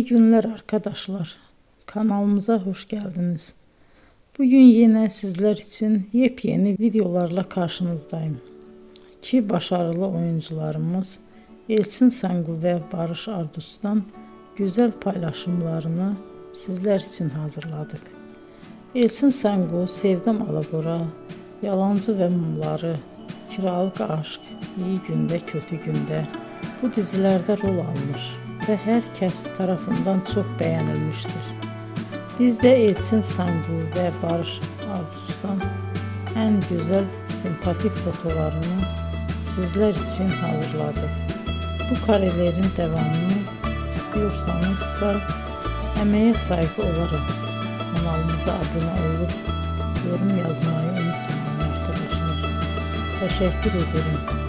İyi günler arkadaşlar. Kanalımıza hoş geldiniz. Bugün yine sizler için yepyeni videolarla karşınızdayım. İki başarılı oyuncularımız Elçin Sangu ve Barış Ardus'tan güzel paylaşımlarını sizler için hazırladık. Elçin Sangu, Sevdim Alabora, Yalancı ve Mumları, Kiralık Aşk, İyi Günde Kötü Günde bu dizilerde rol almış ve herkes tarafından çok beğenilmiştir. Biz de Elçin Sangu ve Barış Ardus'tan en güzel sempatik fotolarını sizler için hazırladık. Bu karelerin devamını istiyorsanızsa emeğe saygı olarak kanalımıza abone olup yorum yazmayı unutmayın arkadaşlar. Teşekkür ederim.